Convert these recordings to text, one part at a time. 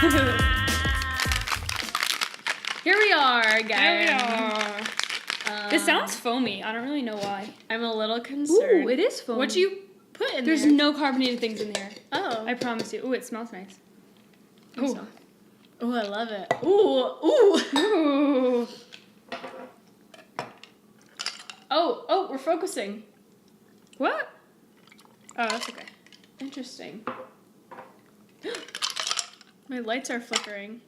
Here we are again. Here we are. This sounds foamy. I don't really know why. I'm a little concerned. Ooh, it is foamy. What'd you put in There's there? no carbonated things in there. Oh. I promise you. Ooh, it smells nice. Ooh. Ooh, I love it. Ooh. Ooh. Oh, we're focusing. What? Oh, that's okay. Interesting. My lights are flickering.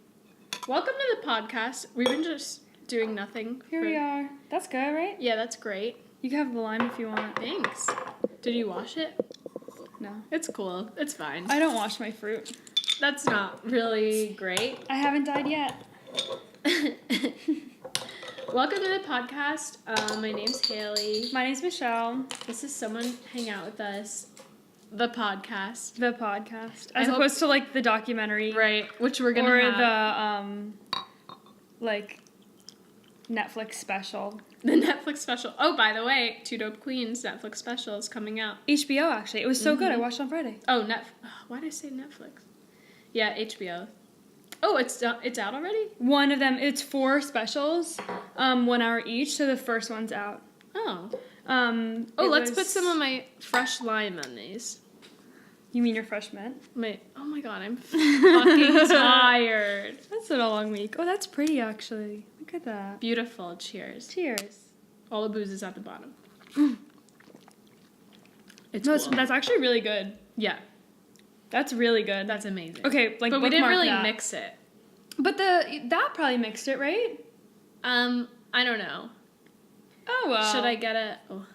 Welcome to the podcast. We've been just doing nothing. Here we are. That's good, right? Yeah, that's great. You can have the lime if you want. Thanks. Did you wash it? No. It's cool. It's fine. I don't wash my fruit. That's not really great. I haven't died yet. Welcome to the podcast. My name's Haley. My name's Michelle. This is Someone Hang Out With Us. The podcast. The podcast. As opposed to, like, the documentary. Right, which we're going to have. Or the, like, Netflix special. The Netflix special. Oh, by the way, Two Dope Queens Netflix special is coming out. HBO, actually. It was so good. I watched it on Friday. Oh, why did I say Netflix? Yeah, HBO. Oh, it's out already? One of them, it's 4 specials, 1 hour each, so the first one's out. Oh. Let's put some of my fresh lime on these. You mean your fresh mint? Oh my god, I'm fucking tired. That's been a long week. Oh, that's pretty, actually. Look at that. Beautiful. Cheers. Cheers. All the booze is at the bottom. It's No, cool. that's actually really good. Yeah. That's really good. That's amazing. Okay, like, but we didn't really that. mix it. But that probably mixed it, right? I don't know. Oh, well. Should I get it? Oh,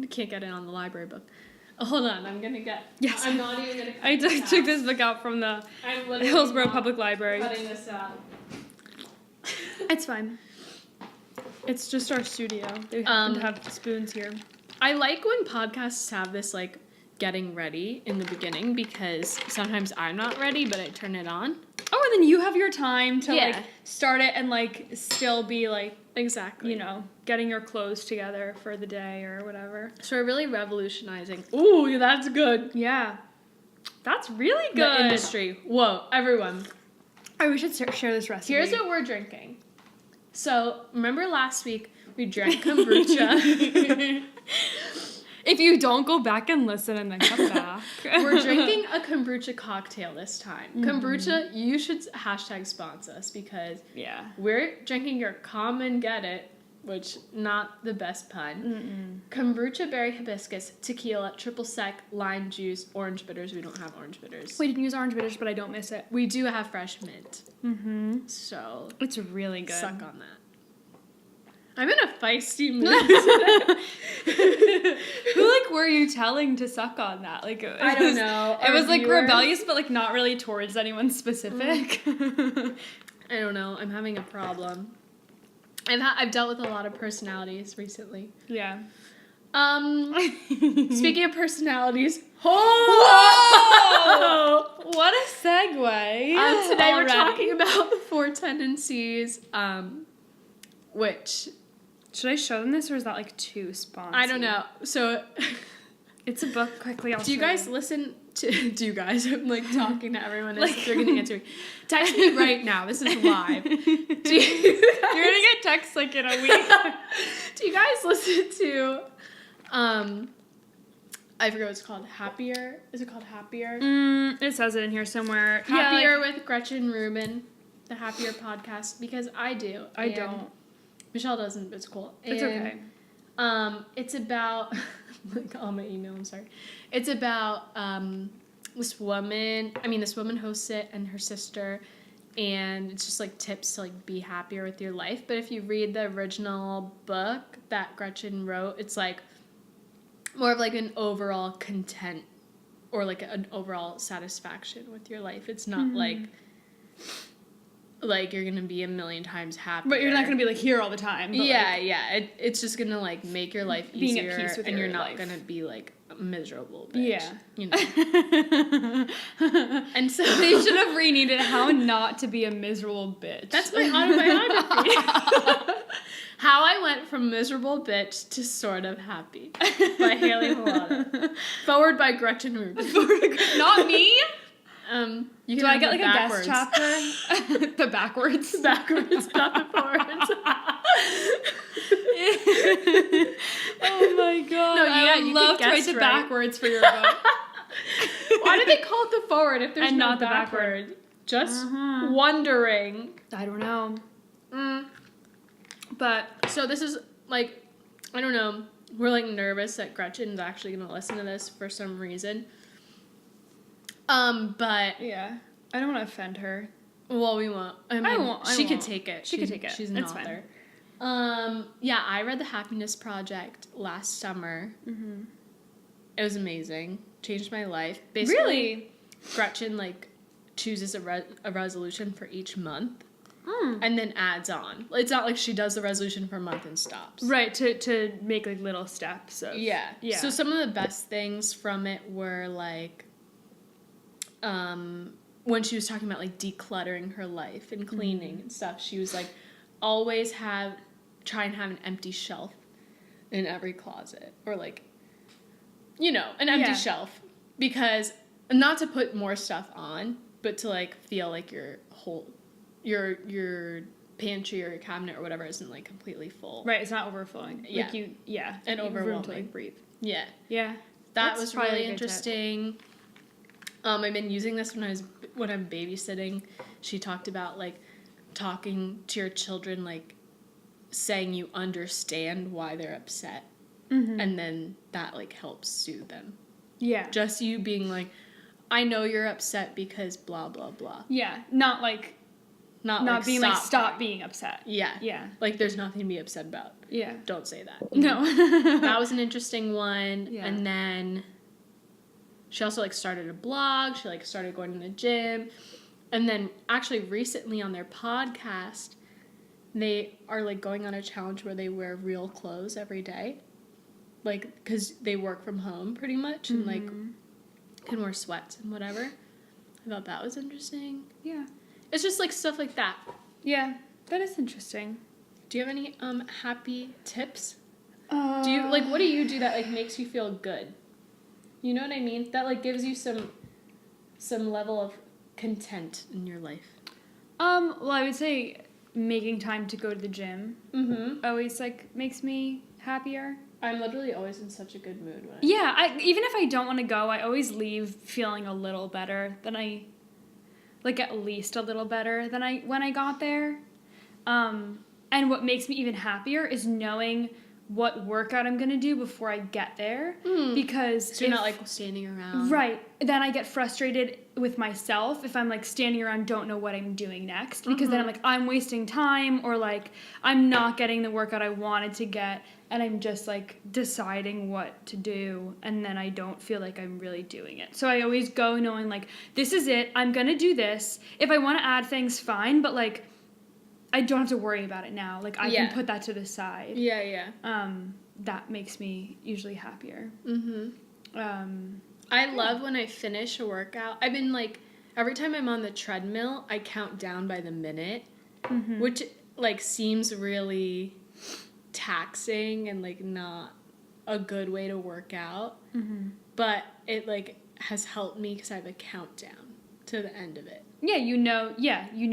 I can't get it on the library book. Oh, hold on, I'm gonna get. Yes. I'm not even gonna. I took this book out from the Hillsborough Public Library. Cutting this out. It's fine. It's just our studio. They happen to have spoons here. I like when podcasts have this, like, getting ready in the beginning, because sometimes I'm not ready, but I turn it on. Oh, and then you have your time to, Yeah. like, start it and, like, still be, like, Exactly. you know, getting your clothes together for the day or whatever. So we're really revolutionizing. Ooh, that's good. Yeah. That's really good. The industry. Whoa, everyone. Oh, we should share this recipe. Here's what we're drinking. So, remember last week we drank kombucha? If you don't go back and listen and then come back. We're drinking a kombucha cocktail this time. Kombucha, you should hashtag sponsor us, because yeah, we're drinking your come and get it, which not the best pun. Kombucha, berry hibiscus, tequila, triple sec, lime juice, orange bitters. We don't have orange bitters. We didn't use orange bitters, but I don't miss it. We do have fresh mint. Mm-hmm. So it's really good. Suck on that. I'm in a feisty mood. Who, like, were you telling to suck on that? Like, I don't know. It was, like, viewers? rebellious, but, like, not really towards anyone specific. I don't know. I'm having a problem. I've dealt with a lot of personalities recently. Yeah. Speaking of personalities. Whoa! What a segue. Today already. we're talking about Four Tendencies, which... Should I show them this, or is that, like, too sponsy? I don't know. So... It's a book. Quickly, I'll Do you show guys listen to... Do you guys? I'm, like, talking to everyone as they're going to answer me. Text me right now. This is live. You're going to get texts, like, in a week. Do you guys listen to... I forget what it's called. Happier? Is it called Happier? It says it in here somewhere. Happier with Gretchen Rubin. The Happier podcast. Because I do. I don't. Michelle doesn't, but it's cool. It's okay. It's about... like, on my email, I'm sorry. It's about this woman hosts it, and her sister, and it's just, like, tips to, like, be happier with your life. But if you read the original book that Gretchen wrote, it's, like, more of, like, an overall content, or, like, an overall satisfaction with your life. It's not, like you're gonna be a million times happier. But you're not gonna be, like, here all the time. But it's just gonna, like, make your life being easier, at peace with and your you're not life. gonna be, like, a miserable bitch. Yeah. You know. And so they should have renamed it "How Not to Be a Miserable Bitch." that's my autobiography. How I Went from Miserable Bitch to Sort of Happy by Haley Halata. Forward by Gretchen Rubin. Not me. You Do can I have get the like backwards. a guest chapter? The backwards? Backwards, not the forwards. Oh my god. No, I yeah, would you love could to write guess the right. backwards for your book. Why do they call it the forward if there's And no not the backward? Just Mhm. wondering. I don't know. But So this is like, I don't know. We're like nervous that Gretchen's actually gonna listen to this for some reason. But yeah, I don't want to offend her. well, we won't. I mean, she could won't. take it. She could take it. She's an It's author. Yeah, I read The Happiness Project last summer. Mm-hmm. It was amazing. Changed my life. Basically, Really? Gretchen like chooses a resolution for each month Mm. and then adds on. It's not like she does the resolution for a month and stops. Right, to make like little steps of Yeah. Yeah. So some of the best things from it were like when she was talking about like decluttering her life and cleaning and stuff, she was like always try and have an empty shelf in every closet, or like, you know, an empty Yeah. shelf, because not to put more stuff on, but to like feel like your pantry or your cabinet or whatever isn't like completely full. Right, it's not overflowing. Yeah. Like you, yeah. And you have room to overwhelming. like breathe. Yeah. Yeah. That That's was probably really a good tip. interesting. I've been using this when I'm babysitting. She talked about like talking to your children, like saying you understand why they're upset, Mm-hmm. and then that like helps soothe them. Yeah. Just you being like, I know you're upset because blah blah blah. Yeah. Not Not being like stop crying. being upset. Yeah. Yeah. Like there's nothing to be upset about. Yeah. Don't say that. No. That was an interesting one. Yeah. And then she also like started a blog. She like started going to the gym. And then actually recently on their podcast, they are like going on a challenge where they wear real clothes every day. Like, because they work from home pretty much and like can wear sweats and whatever. I thought that was interesting. Yeah. It's just like stuff like that. Yeah. That is interesting. Do you have any happy tips? Do you like, what do you do that like makes you feel good? You know what I mean? That like gives you some level of content in your life. Well, I would say making time to go to the gym always like makes me happier. I'm literally always in such a good mood when Yeah, even if I don't want to go, I always leave feeling a little better than I, like at least a little better than when I got there. And what makes me even happier is knowing what workout I'm going to do before I get there. Because so you're not like standing around. Right. Then I get frustrated with myself if I'm like standing around, don't know what I'm doing next. Because then I'm like, I'm wasting time, or like I'm not getting the workout I wanted to get, and I'm just like deciding what to do, and then I don't feel like I'm really doing it. So I always go knowing like, this is it, I'm going to do this. If I want to add things, fine, but like I don't have to worry about it now. Like I can put that to the side. Yeah, yeah. That makes me usually happier. I love when I finish a workout. I've been like, every time I'm on the treadmill, I count down by the minute, which like seems really taxing and like not a good way to work out. But it like has helped me because I have a countdown to the end of it. Yeah, you know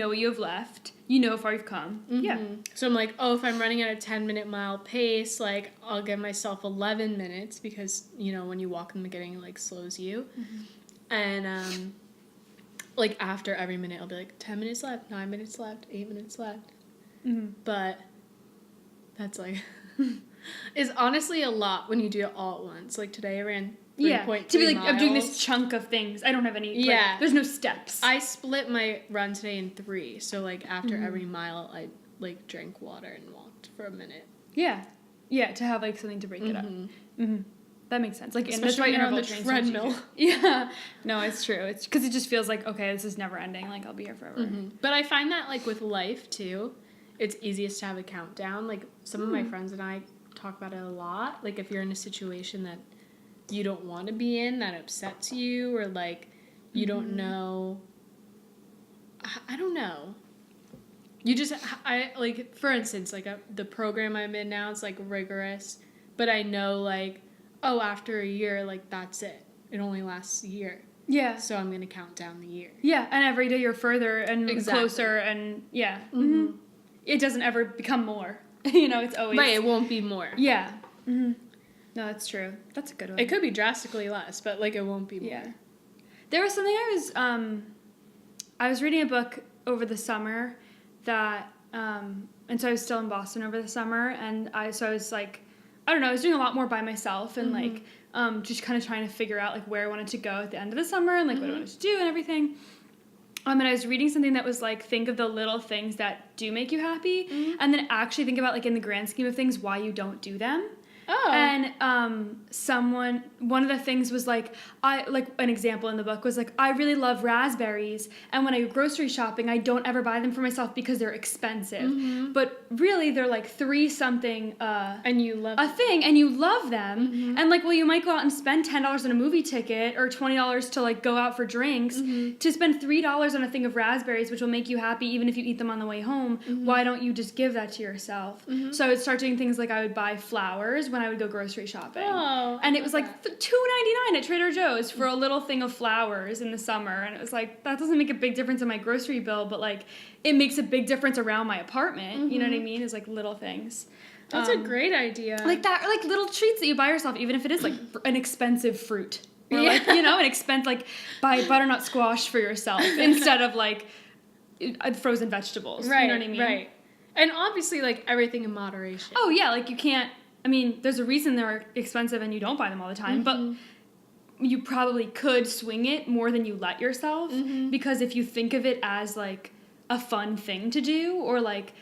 what you have left. You know how far you've come. Yeah. So I'm like, oh, if I'm running at a 10-minute mile pace, like I'll give myself 11 minutes because, you know, when you walk in the beginning, it like slows you. And like after every minute, I'll be like 10 minutes left, 9 minutes left, 8 minutes left. But that's like, is honestly a lot when you do it all at once. Like today I ran 3.3 to be like, miles. I'm doing this chunk of things. I don't have any, like, there's no steps. I split my run today in 3. So, like, after every mile, I, like, drank water and walked for a minute. Yeah. Yeah, to have, like, something to break it up. That makes sense. Like, and that's Especially why when you're on interval the train's so treadmill. easy. Yeah. No, it's true. It's because it just feels like, okay, this is never ending. Like, I'll be here forever. But I find that, like, with life, too, it's easiest to have a countdown. Like, some of my friends and I talk about it a lot. Like, if you're in a situation that you don't want to be in, that upsets you, or like you don't know, I don't know, you just, I like, for instance, like the program I'm in now is like rigorous, but I know like, oh, after a year, like that's it only lasts a year. Yeah. So I'm going to count down the year. Yeah, and every day you're further and Exactly. closer, and yeah. Mm-hmm. It doesn't ever become more. It's always... Right, it won't be more. Yeah. Mm-hmm. No, that's true. That's a good one. It could be drastically less, but, like, it won't be more. Yeah. There was something I was reading a book over the summer that, and so I was still in Boston over the summer, and I was like, I don't know, I was doing a lot more by myself, and like, just kind of trying to figure out like where I wanted to go at the end of the summer, and like what I wanted to do and everything. And I was reading something that was like, think of the little things that do make you happy, and then actually think about like in the grand scheme of things why you don't do them. Oh. And one of the things was like, an example in the book was like, I really love raspberries, and when I go grocery shopping, I don't ever buy them for myself because they're expensive. But really, they're like $3-something and you love a thing, and you love them. And like, well, you might go out and spend $10 on a movie ticket or $20 to like go out for drinks. To spend $3 on a thing of raspberries, which will make you happy even if you eat them on the way home. Why don't you just give that to yourself? So I would start doing things like I would buy flowers when I would go grocery shopping. Oh, and it was like $2.99 at Trader Joe's for a little thing of flowers in the summer. And it was like, that doesn't make a big difference in my grocery bill, but like it makes a big difference around my apartment. You know what I mean? It's like little things. That's a great idea. Like that, or like little treats that you buy yourself, even if it is like an expensive fruit. Or like, an expense, like buy butternut squash for yourself instead of like frozen vegetables. Right, you know what I mean? Right. And obviously like everything in moderation. Oh yeah, like you can't, I mean, there's a reason they're expensive and you don't buy them all the time, but you probably could swing it more than you let yourself, because if you think of it as like a fun thing to do, or like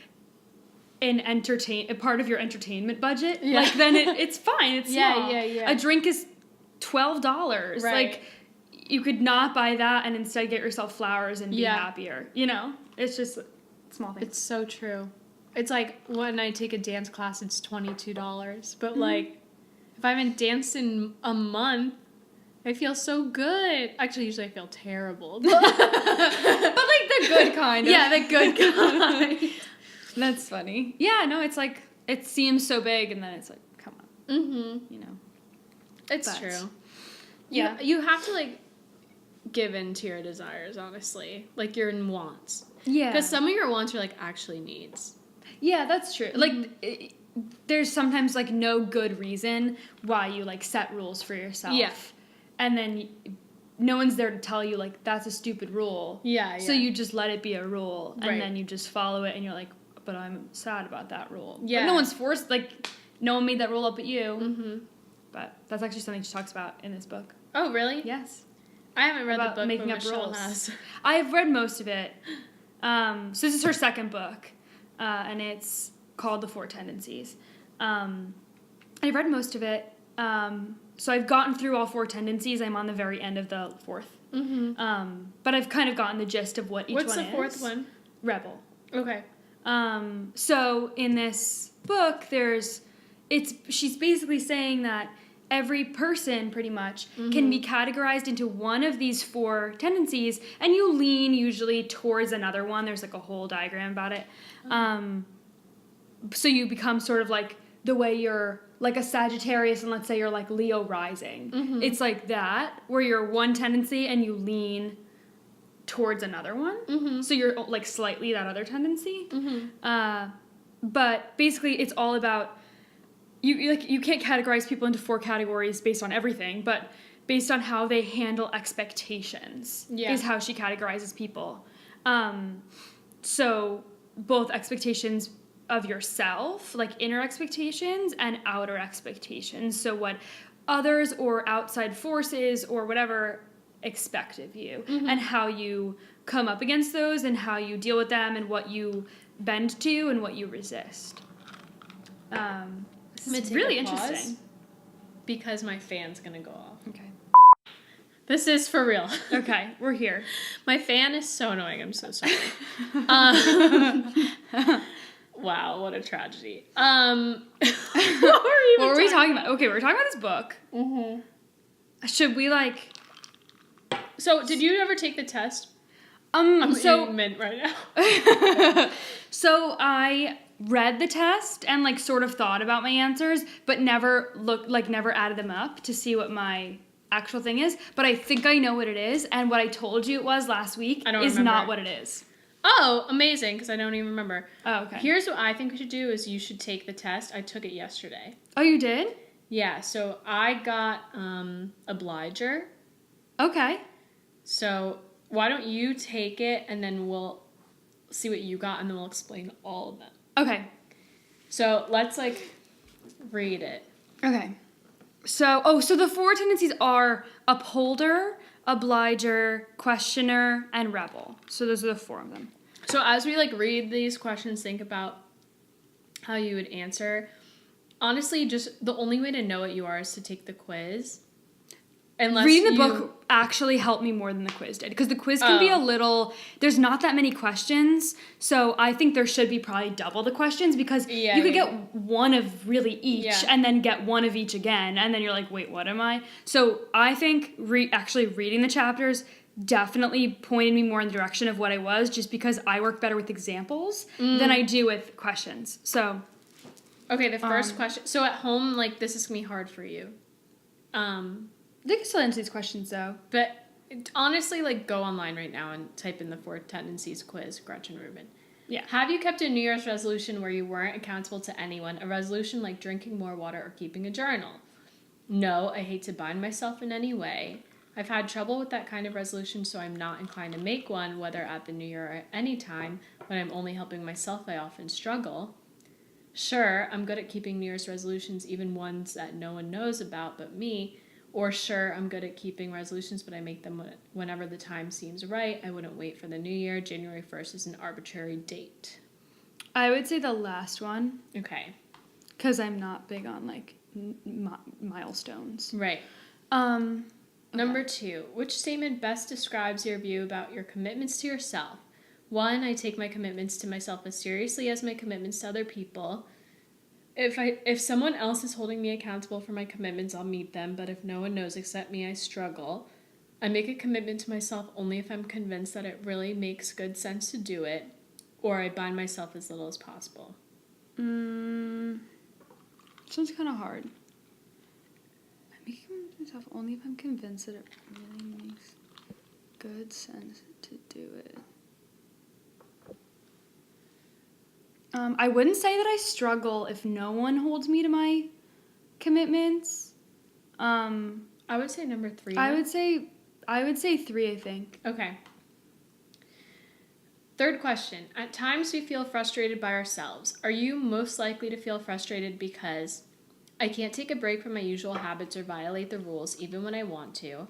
a part of your entertainment budget, like then it's fine. It's small. Yeah. A drink is $12. Right. Like you could not buy that and instead get yourself flowers and be happier. It's just small things. It's so true. It's like when I take a dance class, it's $22. But like, if I haven't danced in a month, I feel so good. Actually, usually I feel terrible. But like the good kind. Yeah, the good kind. That's funny. Yeah, no, it's like, it seems so big, and then it's like, come on. It's true. Yeah. You have to like give in to your desires, honestly. Like your wants. Yeah. Because some of your wants are like actually needs. Yeah, that's true. Like, there's sometimes, like, no good reason why you, like, set rules for yourself. Yeah. And then no one's there to tell you, like, that's a stupid rule. Yeah. So you just let it be a rule, and then you just follow it, and you're like, but I'm sad about that rule. Yeah. But no one's forced, like, no one made that rule up but you. But that's actually something she talks about in this book. Oh, really? Yes. I haven't read the book, making but up Michelle rules. has. I've read most of it. So this is her second book. And it's called The Four Tendencies. I've read most of it. So I've gotten through all 4 tendencies. I'm on the very end of the 4th. But I've kind of gotten the gist of what each one is. What's the 4th one? Rebel. Okay. So in this book, she's basically saying that every person, pretty much, can be categorized into one of these 4 tendencies, and you lean usually towards another one. There's, like, a whole diagram about it. So you become sort of, like, the way you're, like, a Sagittarius, and let's say you're, like, Leo rising. It's like that, where you're one tendency, and you lean towards another one. So you're, like, slightly that other tendency. But basically, it's all about... You can't categorize people into 4 categories based on everything, but based on how they handle expectations is how she categorizes people. So both expectations of yourself, like inner expectations, and outer expectations. So what others or outside forces or whatever expect of you, and how you come up against those, and how you deal with them, and what you bend to and what you resist. It's really interesting. Because my fan's gonna go off. Okay. This is for real. Okay, we're here. My fan is so annoying. I'm so sorry. Wow, what a tragedy. What were we talking about? Okay, we're talking about this book. Should we like? So, did you ever take the test? I'm so mint right now. So I read the test and like sort of thought about my answers, but never added them up to see what my actual thing is, but I think I know what it is, and what I told you it was last week is not what it is. Oh, amazing, because I don't even remember. Oh, okay. Here's what I think we should do is you should take the test. I took it yesterday. Oh, you did? Yeah, so I got Obliger. Okay. So why don't you take it, and then we'll see what you got, and then we'll explain all of them. Okay. So let's, read it. Okay. So the 4 tendencies are upholder, obliger, questioner, and rebel. So those are the 4 of them. So as we, read these questions, think about how you would answer. Honestly, just the only way to know what you are is to take the quiz. Reading the book actually helped me more than the quiz did, because the quiz can be a little, there's not that many questions, so I think there should be probably double the questions, because you could get one of really each, and then get one of each again, and then you're like, wait, what am I? So I think actually reading the chapters definitely pointed me more in the direction of what I was, just because I work better with examples than I do with questions. So okay, the first question. So at home, this is gonna be hard for you. They can still answer these questions, though. But honestly, go online right now and type in the 4 Tendencies quiz, Gretchen Rubin. Yeah. Have you kept a New Year's resolution where you weren't accountable to anyone? A resolution like drinking more water or keeping a journal? No, I hate to bind myself in any way. I've had trouble with that kind of resolution, so I'm not inclined to make one, whether at the New Year or at any time. When I'm only helping myself, I often struggle. Sure, I'm good at keeping New Year's resolutions, even ones that no one knows about but me. Or sure, I'm good at keeping resolutions, but I make them whenever the time seems right. I wouldn't wait for the new year. January 1st is an arbitrary date. I would say the last one. Okay. Because I'm not big on, milestones. Right. Okay. Number 2. Which statement best describes your view about your commitments to yourself? 1. I take my commitments to myself as seriously as my commitments to other people. If someone else is holding me accountable for my commitments, I'll meet them, but if no one knows except me, I struggle. I make a commitment to myself only if I'm convinced that it really makes good sense to do it, or I bind myself as little as possible. Sounds kind of hard. I make a commitment to myself only if I'm convinced that it really makes good sense to do it. I wouldn't say that I struggle if no one holds me to my commitments. I would say number 3. I would say 3, I think. Okay. Third question. At times we feel frustrated by ourselves. Are you most likely to feel frustrated because I can't take a break from my usual habits or violate the rules even when I want to?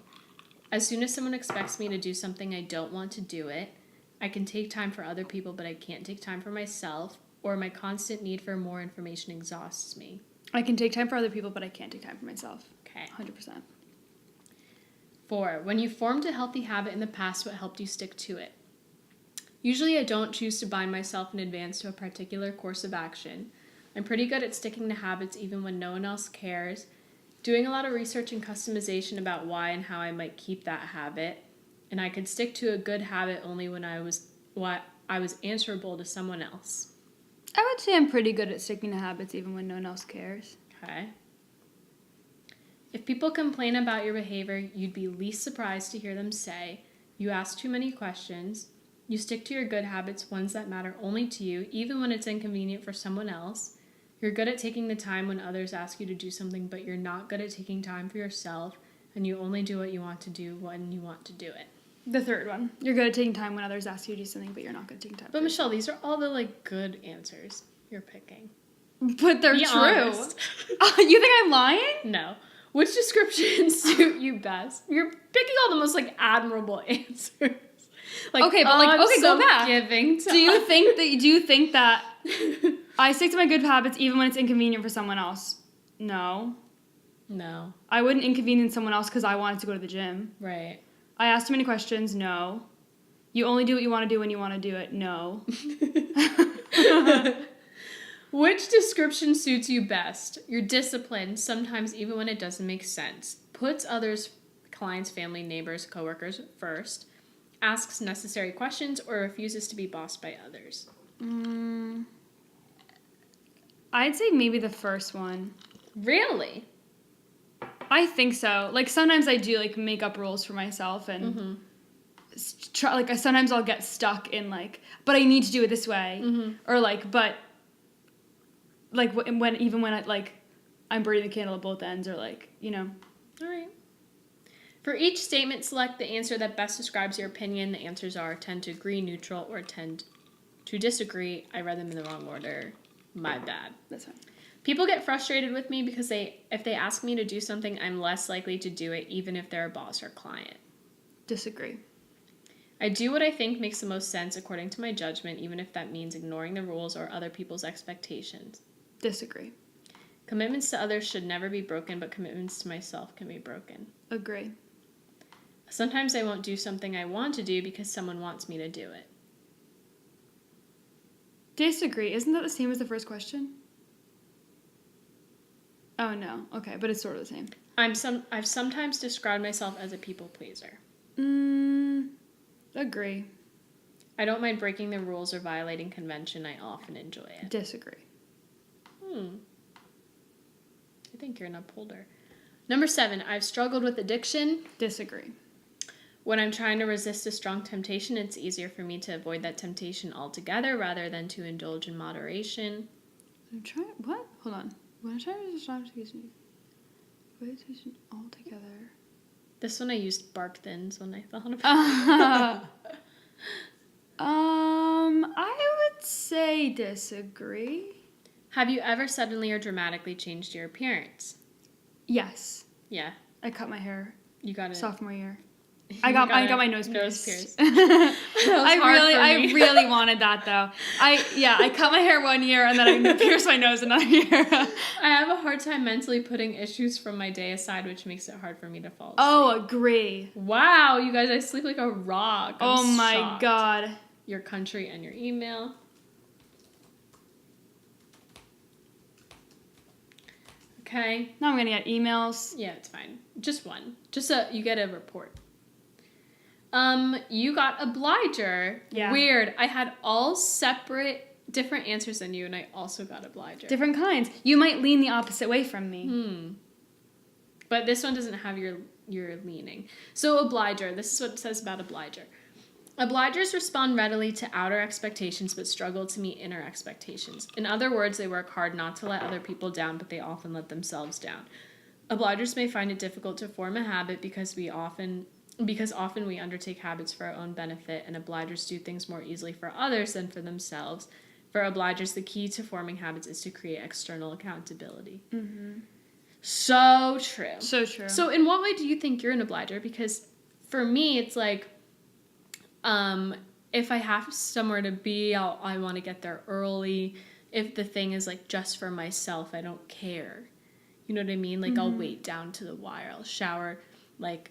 As soon as someone expects me to do something, I don't want to do it. I can take time for other people, but I can't take time for myself. Or my constant need for more information exhausts me. I can take time for other people, but I can't take time for myself. Okay. 100%. 4. When you formed a healthy habit in the past, what helped you stick to it? Usually I don't choose to bind myself in advance to a particular course of action. I'm pretty good at sticking to habits even when no one else cares. Doing a lot of research and customization about why and how I might keep that habit. And I could stick to a good habit only when I was answerable to someone else. I would say I'm pretty good at sticking to habits even when no one else cares. Okay. If people complain about your behavior, you'd be least surprised to hear them say, you ask too many questions, you stick to your good habits, ones that matter only to you, even when it's inconvenient for someone else. You're good at taking the time when others ask you to do something, but you're not good at taking time for yourself, and you only do what you want to do when you want to do it. The third one. You're good at taking time when others ask you to do something, but you're not good at taking time. But Michelle, these are all the good answers you're picking. But they're Be true. honest. You think I'm lying? No. Which descriptions suit you best? You're picking all the most admirable answers. Okay, but so go back. Giving to Do you think that I stick to my good habits even when it's inconvenient for someone else? No. No. I wouldn't inconvenience someone else because I wanted to go to the gym. Right. I asked too many questions. No. You only do what you want to do when you want to do it. No. Which description suits you best? You're disciplined, sometimes even when it doesn't make sense. Puts others, clients, family, neighbors, coworkers first. Asks necessary questions or refuses to be bossed by others. I'd say maybe the first one. Really? I think so. Like, sometimes I do, like, make up rules for myself and try, like, sometimes I'll get stuck in, like, but I need to do it this way. Or, like, but, like, when I, like, I'm burning the candle at both ends or, like, you know. All right. For each statement, select the answer that best describes your opinion. The answers are tend to agree, neutral, or tend to disagree. I read them in the wrong order. My bad. That's fine. People get frustrated with me because if they ask me to do something, I'm less likely to do it, even if they're a boss or client. Disagree. I do what I think makes the most sense according to my judgment, even if that means ignoring the rules or other people's expectations. Disagree. Commitments to others should never be broken, but commitments to myself can be broken. Agree. Sometimes I won't do something I want to do because someone wants me to do it. Disagree. Isn't that the same as the first question? Oh, no. Okay, but it's sort of the same. I've sometimes described myself as a people pleaser. Agree. I don't mind breaking the rules or violating convention. I often enjoy it. Disagree. I think you're an upholder. Number 7, I've struggled with addiction. Disagree. When I'm trying to resist a strong temptation, it's easier for me to avoid that temptation altogether rather than to indulge in moderation. What? Hold on. When I'm trying to resist a strong temptation, avoid temptation altogether. This one I used bark thins when I thought about it. I would say disagree. Have you ever suddenly or dramatically changed your appearance? Yes. Yeah. I cut my hair. You got it. Sophomore year. I got my nose pierced. I really wanted that though. I cut my hair one year and then I pierced my nose another year. I have a hard time mentally putting issues from my day aside, which makes it hard for me to fall asleep. Oh, agree. Wow, you guys, I sleep like a rock. I'm my shocked. God. Your country and your email. Okay. Now I'm gonna get emails. Yeah, it's fine. Just one. You get a report. You got obliger. Yeah. Weird. I had all separate, different answers than you, and I also got obliger. Different kinds. You might lean the opposite way from me. But this one doesn't have your leaning. So obliger. This is what it says about obliger. Obligers respond readily to outer expectations but struggle to meet inner expectations. In other words, they work hard not to let other people down, but they often let themselves down. Obligers may find it difficult to form a habit because often we undertake habits for our own benefit, and obligers do things more easily for others than for themselves. For obligers, the key to forming habits is to create external accountability. So true. So true. So in what way do you think you're an obliger? Because for me, it's like, if I have somewhere to be, I want to get there early. If the thing is like just for myself, I don't care. You know what I mean? Like I'll wait down to the wire. I'll shower like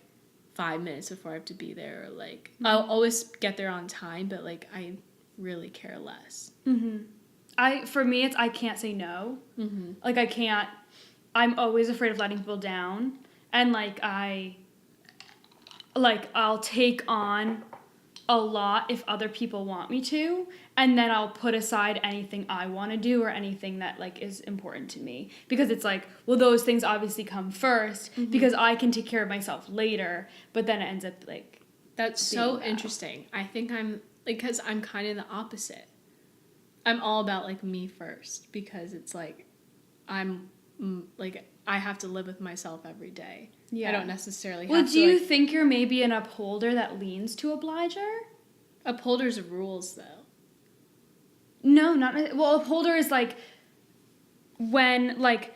5 minutes before I have to be there. Or like I'll always get there on time, but like I really care less. For me, it's I can't say no. Like I can't. I'm always afraid of letting people down, and I'll take on a lot if other people want me to, and then I'll put aside anything I want to do or anything that like is important to me, because it's like, well, those things obviously come first because I can take care of myself later, but then it ends up like that's so interesting. I think I'm like, because I'm kind of the opposite. I'm all about like me first, because it's like I'm like I have to live with myself every day. Yeah. I don't necessarily have to. Do you think you're maybe an upholder that leans to obliger? Upholders of rules, though. No, not... Well, upholder is, like, when, like,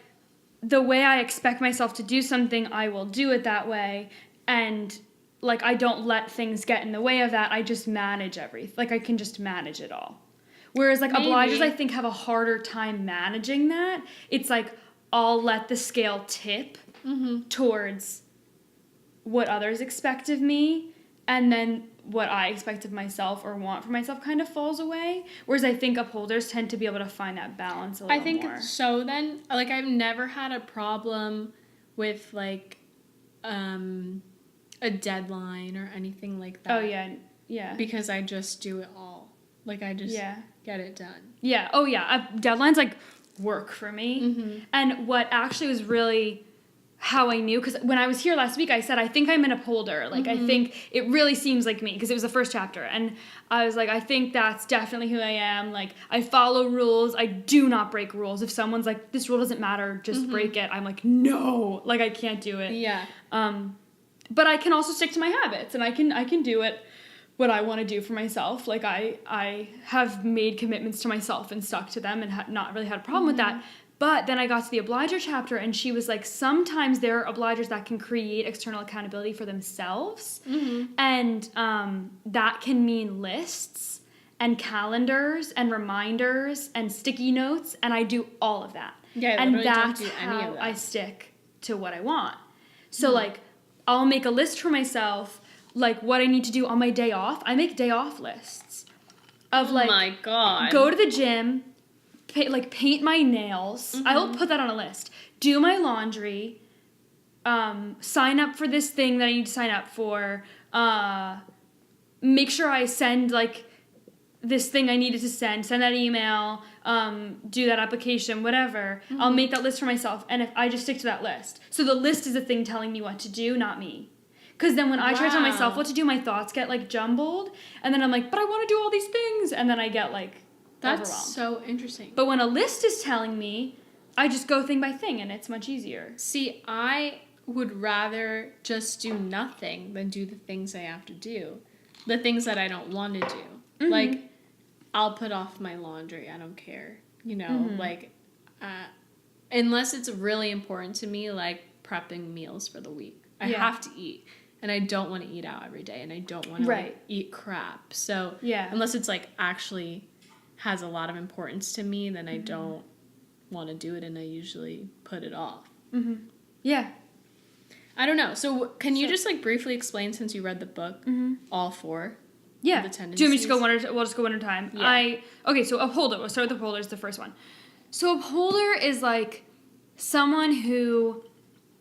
the way I expect myself to do something, I will do it that way, and, like, I don't let things get in the way of that. I just manage everything. Like, I can just manage it all. Whereas, like, obligers, I think, have a harder time managing that. It's, like, I'll let the scale tip towards what others expect of me, and then what I expect of myself or want for myself kind of falls away. Whereas I think upholders tend to be able to find that balance a little more. I think so then. Like, I've never had a problem with, like, a deadline or anything like that. Oh, yeah. Yeah. Because I just do it all. Like, I just get it done. Yeah. Oh, yeah. Deadlines, like, work for me. And what actually was really how I knew, because when I was here last week, I said, I think I'm an upholder. Like, I think it really seems like me, because it was the first chapter. And I was like, I think that's definitely who I am. Like, I follow rules. I do not break rules. If someone's like, this rule doesn't matter, just break it, I'm like, no, like, I can't do it. Yeah. But I can also stick to my habits, and I can do it, what I want to do for myself. Like, I have made commitments to myself and stuck to them and not really had a problem with that. But then I got to the Obliger chapter, and she was like, sometimes there are obligers that can create external accountability for themselves. And that can mean lists and calendars and reminders and sticky notes. And I do all of that. Yeah, and that's don't do any how of that. I stick to what I want. So like, I'll make a list for myself, like what I need to do on my day off. I make day off lists of like, oh my God. Go to the gym, paint my nails. I will put that on a list. Do my laundry. Sign up for this thing that I need to sign up for. Make sure I send like this thing I needed to send that email, do that application, whatever. I'll make that list for myself, and if I just stick to that list. So the list is the thing telling me what to do, not me. Because then when I try to tell myself what to do, my thoughts get like jumbled, and then I'm like, but I want to do all these things, and then I get like that's overwhelmed. so interesting. But when a list is telling me, I just go thing by thing, and it's much easier. See, I would rather just do nothing than do the things I have to do. The things that I don't want to do. Like, I'll put off my laundry. I don't care. You know, like, unless it's really important to me, like prepping meals for the week. I have to eat. And I don't want to eat out every day. And I don't want to like, eat crap. So, unless it's like actually has a lot of importance to me, then I don't want to do it. And I usually put it off. Yeah. I don't know. So can you just like briefly explain, since you read the book, all four? Yeah. The tendencies? Do you want me to go one at a, we'll just go one at a time? Yeah. Okay, so Upholder. We'll start with Upholder. It's the first one. So Upholder is like someone who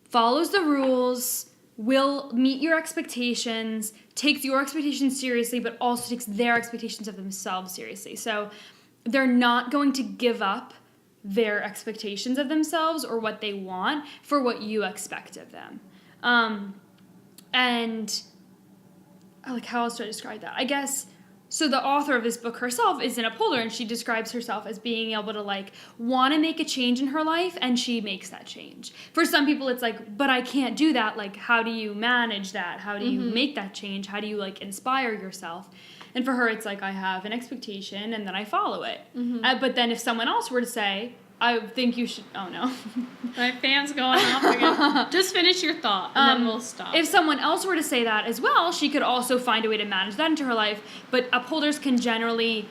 follows the rules, will meet your expectations, takes your expectations seriously, but also takes their expectations of themselves seriously. So they're not going to give up their expectations of themselves or what they want for what you expect of them. And like, how else do I describe that? I guess, so the author of this book herself is an upholder, and she describes herself as being able to like want to make a change in her life, and she makes that change. For some people it's like, but I can't do that. Like, how do you manage that? How do you make that change? How do you like inspire yourself? And for her, it's like, I have an expectation and then I follow it. But then if someone else were to say, I think you should, oh no. My fan's going off again. Just finish your thought and then we'll stop. If someone else were to say that as well, she could also find a way to manage that into her life. But upholders can generally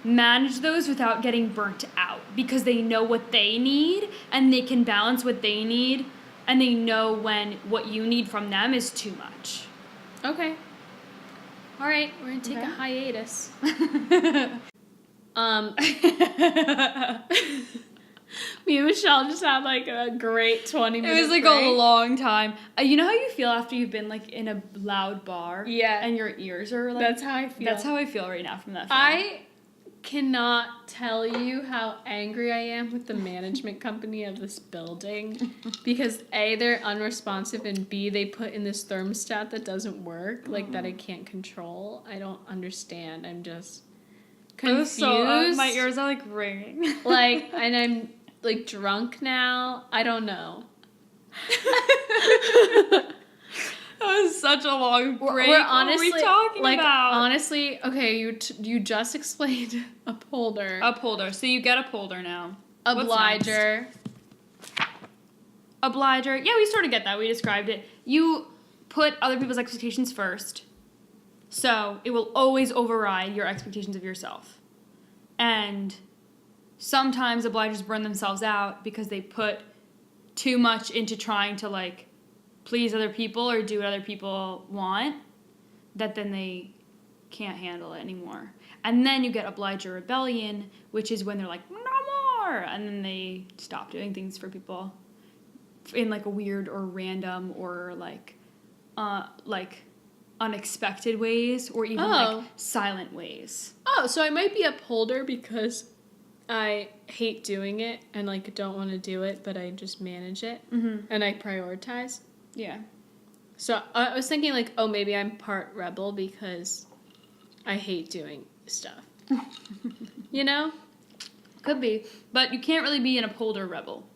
manage those without getting burnt out, because they know what they need and they can balance what they need, and they know when what you need from them is too much. Okay. All right, we're going to take a hiatus. Me and Michelle just had like a great 20 minutes. It was like break. a long time. You know how you feel after you've been like in a loud bar? Yeah. And your ears are like... That's how I feel. That's how I feel right now from that film. I cannot tell you how angry I am with the management company of this building, because A, they're unresponsive, and B, they put in this thermostat that doesn't work, like that I can't control. I don't understand. I'm just confused. My ears are like ringing. Like, and I'm like drunk now. I don't know. That was such a long break. We're honestly, what are we talking about? Honestly, okay, you just explained upholder. Upholder. So you get upholder now. Obliger. Obliger. Yeah, we sort of get that. We described it. You put other people's expectations first. So it will always override your expectations of yourself. And sometimes obligers burn themselves out because they put too much into trying to like please other people or do what other people want, that then they can't handle it anymore. And then you get obliger rebellion, which is when they're like, no more, and then they stop doing things for people in like a weird or random or like unexpected ways, or even like silent ways. Oh, so I might be upholder because I hate doing it and, like, don't want to do it, but I just manage it. Mm-hmm. And I prioritize. Yeah. So I was thinking, like, oh, maybe I'm part rebel because I hate doing stuff. You know? Could be. But you can't really be an upholder rebel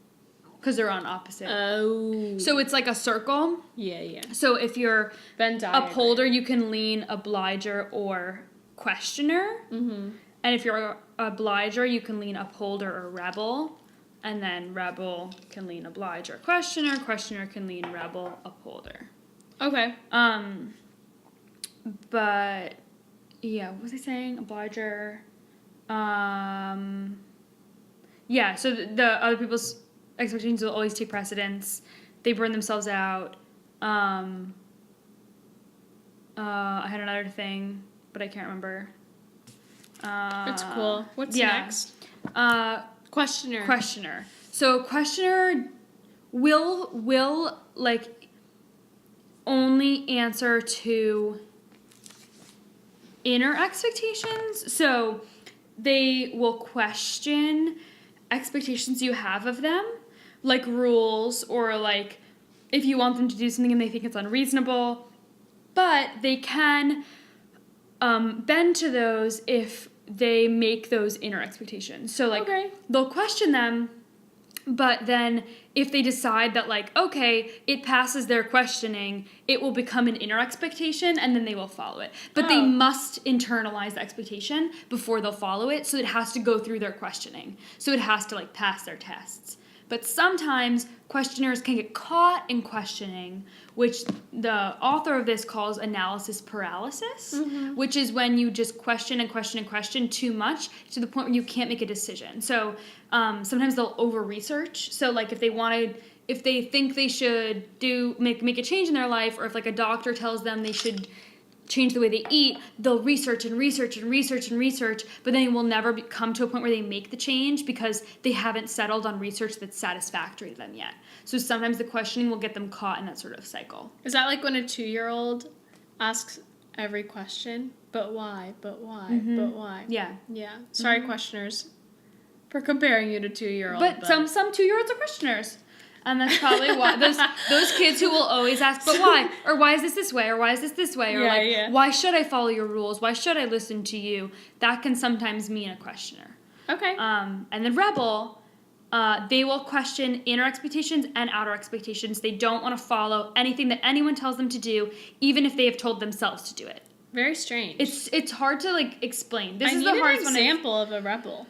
because they're on opposite. Oh. So it's like a circle. Yeah. So if you're Venn diagram. upholder, you can lean obliger or questioner. Mm-hmm. And if you're obliger, you can lean upholder or rebel. And then rebel can lean obliger, questioner. Questioner can lean rebel, upholder. Okay. But yeah, what was I saying? Obliger. Yeah, so the other people's expectations will always take precedence. They burn themselves out. I had another thing, but I can't remember. That's cool. What's yeah. next? Questioner. Questioner. So questioner will like only answer to inner expectations. So they will question expectations you have of them, like rules, or like if you want them to do something and they think it's unreasonable. But they can bend to those if they make those inner expectations. So like they'll question them, but then if they decide that like, okay, it passes their questioning, it will become an inner expectation and then they will follow it. But they must internalize the expectation before they'll follow it. So it has to go through their questioning. So it has to like pass their tests. But sometimes questioners can get caught in questioning, which the author of this calls analysis paralysis, which is when you just question and question and question too much to the point where you can't make a decision. So sometimes they'll over-research. So like if they think they should make a change in their life, or if like a doctor tells them they should change the way they eat, they'll research and research and research and research, but then it will never come to a point where they make the change because they haven't settled on research that's satisfactory to them yet. So sometimes the questioning will get them caught in that sort of cycle. Is that like when a 2-year-old asks every question, but why, but why, but why? Yeah. Yeah. Sorry, questioners, for comparing you to 2-year-old. But some 2-year-olds are questioners. And that's probably why those kids who will always ask, but why? Or why is this way? Or why is this way? Or why should I follow your rules? Why should I listen to you? That can sometimes mean a questioner. Okay. And then rebel, they will question inner expectations and outer expectations. They don't want to follow anything that anyone tells them to do, even if they have told themselves to do it. Very strange. It's hard to like explain. This I is need the hardest an example of a rebel.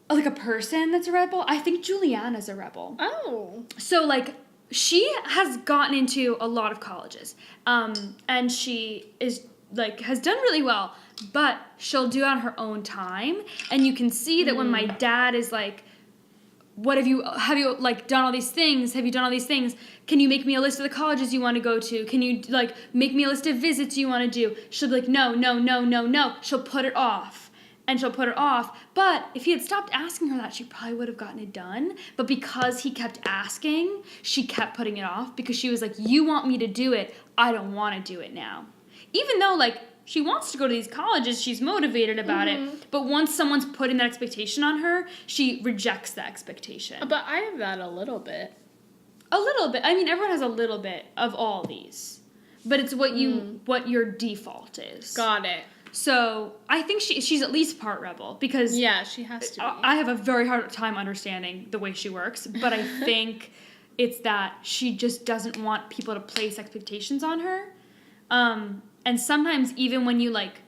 Like a person that's a rebel? I think Juliana's a rebel. Oh. So, like, she has gotten into a lot of colleges. And she is, like, has done really well. But she'll do it on her own time. And you can see that when my dad is like, have you, like, done all these things? Have you done all these things? Can you make me a list of the colleges you want to go to? Can you, like, make me a list of visits you want to do? She'll be like, no. She'll put it off. And she'll put it off. But if he had stopped asking her that, she probably would have gotten it done. But because he kept asking, she kept putting it off because she was like, you want me to do it. I don't want to do it now. Even though, like, she wants to go to these colleges, she's motivated about it. But once someone's putting that expectation on her, she rejects the expectation. But I have that a little bit. A little bit. I mean, everyone has a little bit of all these. But it's what your default is. Got it. So I think she's at least part rebel because she has to be. I have a very hard time understanding the way she works, but I think it's that she just doesn't want people to place expectations on her. And sometimes even when you like,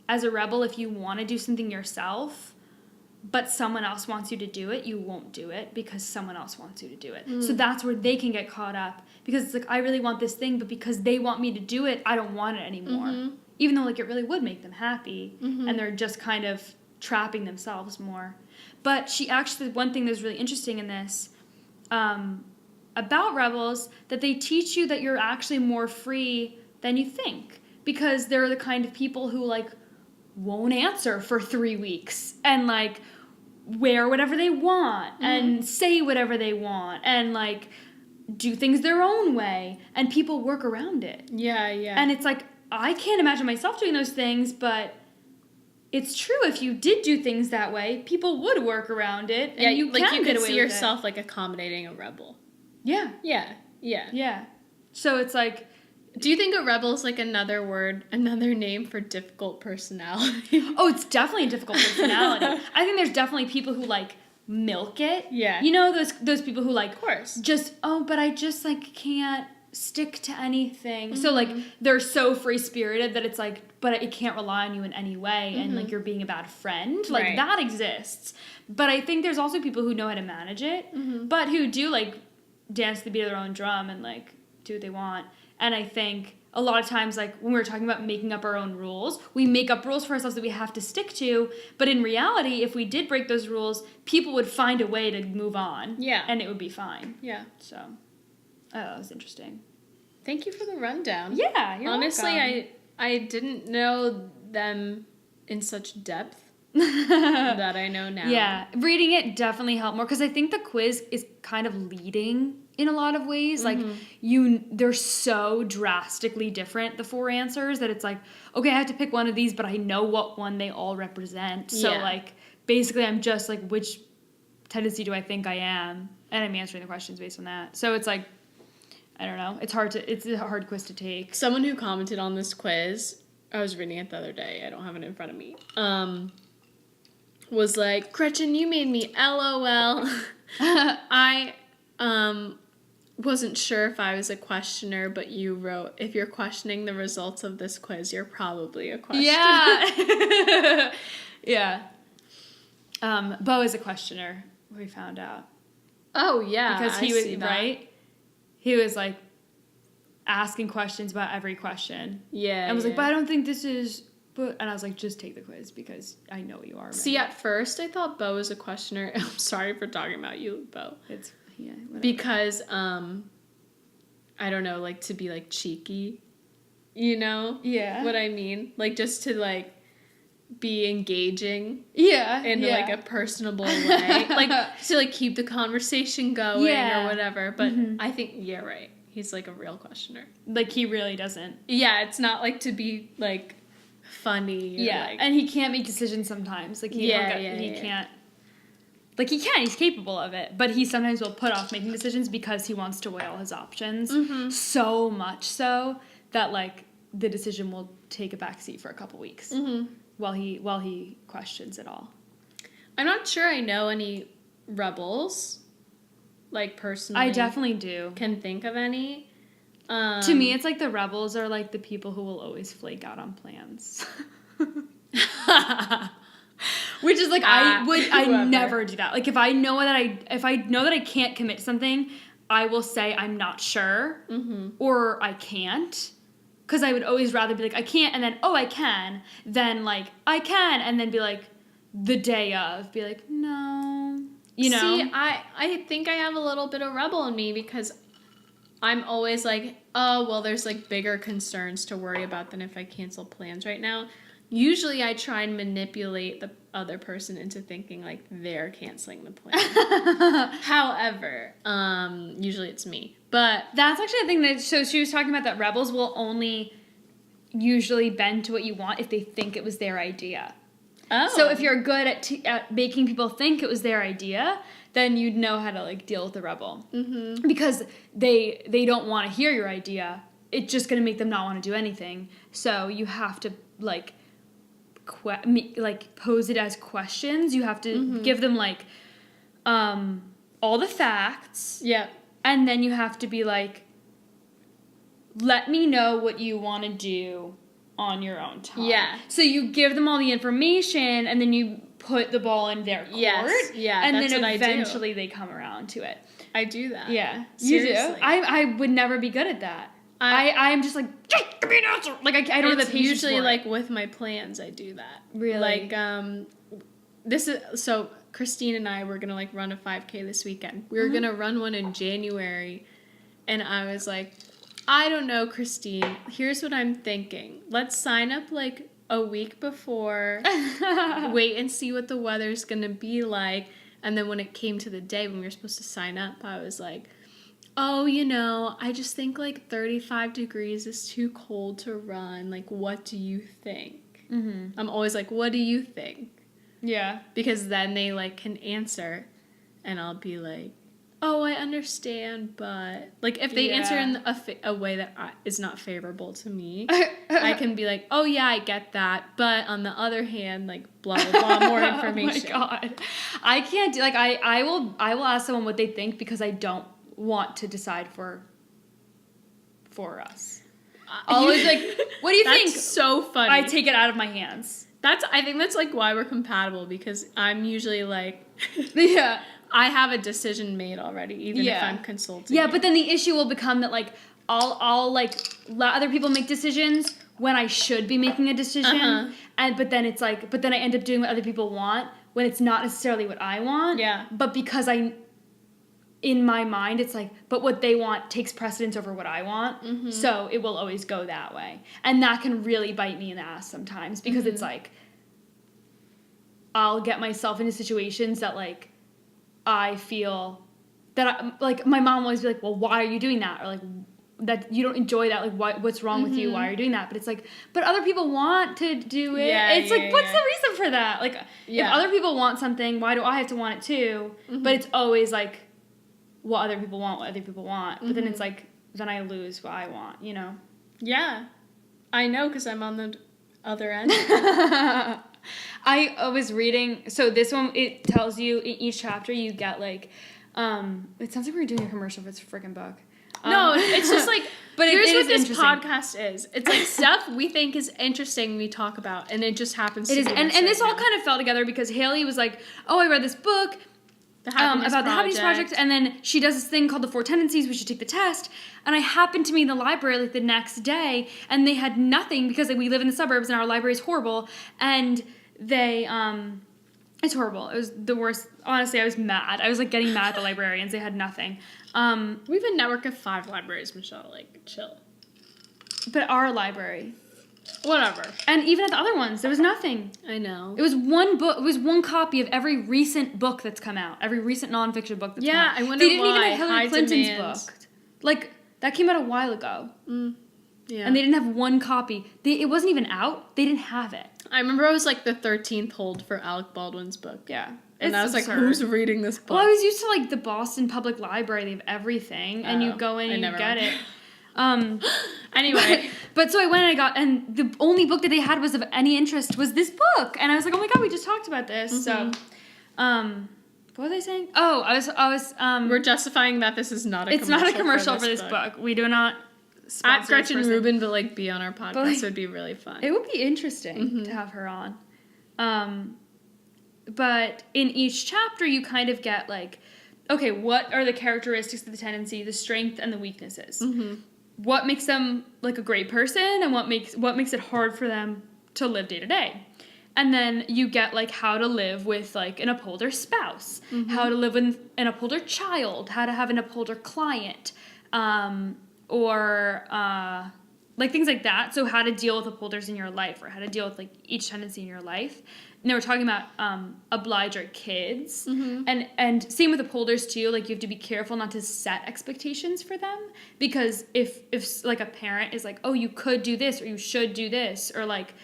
as a rebel, if you want to do something yourself, but someone else wants you to do it, you won't do it because someone else wants you to do it. So that's where they can get caught up because it's like, I really want this thing, but because they want me to do it, I don't want it anymore. Even though, like, it really would make them happy, and they're just kind of trapping themselves more. But she actually, one thing that's really interesting in this, about rebels, that they teach you that you're actually more free than you think. Because they're the kind of people who, like, won't answer for 3 weeks, and, like, wear whatever they want, and say whatever they want, and, like, do things their own way, and people work around it. Yeah. And it's like, I can't imagine myself doing those things, but it's true. If you did do things that way, people would work around it, and you like can you get could away see with yourself like accommodating a rebel. Yeah. Yeah. So it's like, do you think a rebel is like another name for difficult personality? oh, it's definitely a difficult personality. I think there's definitely people who like milk it. Yeah. You know, those people who like, of course, just, oh, but I just like can't stick to anything. So like they're so free spirited that it's like, but it can't rely on you in any way, and like you're being a bad friend. Like that exists. But I think there's also people who know how to manage it, but who do like dance to the beat of their own drum and like do what they want. And I think a lot of times, like when we're talking about making up our own rules, we make up rules for ourselves that we have to stick to. But in reality, if we did break those rules, people would find a way to move on. Yeah. And it would be fine. Yeah. So, that was interesting. Thank you for the rundown. Yeah, you're honestly, welcome. I didn't know them in such depth that I know now. Yeah, reading it definitely helped more because I think the quiz is kind of leading in a lot of ways. Like they're so drastically different, the 4 answers, that it's like, okay, I have to pick one of these, but I know what one they all represent. So like basically I'm just like, which tendency do I think I am? And I'm answering the questions based on that. So it's like, I don't know. It's a hard quiz to take. Someone who commented on this quiz, I was reading it the other day, I don't have it in front of me, was like, Gretchen, you made me LOL. I wasn't sure if I was a questioner, but you wrote, if you're questioning the results of this quiz, you're probably a questioner. Yeah. Yeah. Bo is a questioner, we found out. Oh, yeah. Because he was, right? He was like asking questions about every question. Yeah. And was like, but I don't think this is, and I was like, just take the quiz because I know you are. See, at first I thought Bo was a questioner. I'm sorry for talking about you, Bo. It's, yeah, whatever. Because, I don't know, like to be like cheeky, you know? Yeah. What I mean? Like just to like be engaging. Yeah. In like a personable way. Like to like keep the conversation going or whatever. But I think, yeah, right. He's like a real questioner. Like he really doesn't. Yeah, it's not like to be like funny. Or, yeah. Like, and he can't make decisions sometimes. Like he can't. Like he can, he's capable of it, but he sometimes will put off making decisions because he wants to weigh all his options. So much so that like the decision will take a backseat for a couple weeks while he questions it all. I'm not sure I know any rebels, like personally. I definitely do. Can think of any. To me, it's like the rebels are like the people who will always flake out on plans. Which is like I never do that. Like if I know that I can't commit to something, I will say I'm not sure or I can't, because I would always rather be like I can't and then I can, than like I can and then be like the day of be like no, you know. See, I think I have a little bit of rebel in me because I'm always like, oh well, there's like bigger concerns to worry about than if I cancel plans right now. Usually I try and manipulate the other person into thinking like they're canceling the plan. However, usually it's me. But that's actually the thing that, so she was talking about that rebels will only usually bend to what you want if they think it was their idea. Oh. So if you're good at making people think it was their idea, then you'd know how to like deal with the rebel. Because they don't want to hear your idea. It's just going to make them not want to do anything. So you have to like pose it as questions. You have to give them like all the facts. Yeah. And then you have to be like, let me know what you want to do on your own time. Yeah. So you give them all the information and then you put the ball in their court. Yes. Yeah. And that's then what eventually they come around to it. I do that. Yeah. Seriously. You do? I would never be good at that. I'm just like, give me an answer. Like I don't have the patience usually for it. like with my plans I do that. Really? Like this is so Christine and I were gonna like run a 5K this weekend. We were gonna run one in January, and I was like, I don't know, Christine. Here's what I'm thinking. Let's sign up like a week before. Wait and see what the weather's gonna be like. And then when it came to the day when we were supposed to sign up, I was like, oh, you know, I just think like 35 degrees is too cold to run. Like, what do you think? Mm-hmm. I'm always like, what do you think? Yeah. Because then they, like, can answer, and I'll be like, oh, I understand, but... Like, if they answer in a way that is not favorable to me, I can be like, oh, yeah, I get that, but on the other hand, like, blah, blah, blah, more information. Oh, my God. I can't do... Like, I will ask someone what they think because I don't want to decide for us. Always like, what do you think? That's so funny. I take it out of my hands. I think that's, like, why we're compatible, because I'm usually, like... Yeah. I have a decision made already, even if I'm consulting. Yeah, but then the issue will become that, like, I'll like, let other people make decisions when I should be making a decision. But then it's like, but then I end up doing what other people want when it's not necessarily what I want. Yeah. But because in my mind, it's like, but what they want takes precedence over what I want. Mm-hmm. So it will always go that way. And that can really bite me in the ass sometimes because it's like, I'll get myself into situations that, like, I feel that, like, my mom will always be like, well, why are you doing that? Or, like, that you don't enjoy that. Like, what's wrong with you? Why are you doing that? But it's like, but other people want to do it. It's like, what's the reason for that? Like, if other people want something, why do I have to want it too? Mm-hmm. But it's always, like, what other people want. But then it's like, then I lose what I want, you know? Yeah. I know, because I'm on the other end. I was reading, so this one, it tells you, in each chapter you get, like, it sounds like we're doing a commercial for this freaking book. No, it's just like, but here's what this podcast is. It's like stuff we think is interesting we talk about, and it just happens to be and this all kind of fell together because Haley was like, oh, I read this book about the Happiness Project, and then she does this thing called the Four Tendencies, we should take the test, and I happened to be in the library, like, the next day, and they had nothing, because, like, we live in the suburbs, and our library is horrible, and they, it's horrible. It was the worst. Honestly, I was mad. I was, like, getting mad at the librarians. They had nothing. We have a network of 5 libraries, Michelle. Like, chill. But our library. Whatever. And even at the other ones, there was nothing. I know. It was one book. It was one copy of every recent book that's come out. Every recent nonfiction book that's come out. I wonder why. They didn't even have Hillary Clinton's book. Like, that came out a while ago. Yeah. And they didn't have one copy. It wasn't even out. They didn't have it. I remember I was, like, the 13th hold for Alec Baldwin's book. Yeah. And I was absurd. Like, who's reading this book? Well, I was used to, like, the Boston Public Library. They have everything. And you go in and you get it. Anyway. But so I went and the only book that they had was of any interest was this book. And I was like, oh my God, we just talked about this. Mm-hmm. So, what was I saying? Oh, I was, we're justifying that this is not a commercial. It's not a commercial for this book. We do not at Gretchen Rubin, but, like, be on our podcast. But, like, would be really fun. It would be interesting to have her on. But in each chapter, you kind of get, like, okay, what are the characteristics of the tendency, the strength and the weaknesses? Mm-hmm. What makes them, like, a great person, and what makes it hard for them to live day to day? And then you get, like, how to live with, like, an upholder spouse, how to live with an upholder child, how to have an upholder client, or like, things like that. So how to deal with upholders in your life, or how to deal with, like, each tendency in your life. And then we're talking about obliger kids. Mm-hmm. And same with upholders, too. Like, you have to be careful not to set expectations for them. Because if like, a parent is like, oh, you could do this, or you should do this, or, like,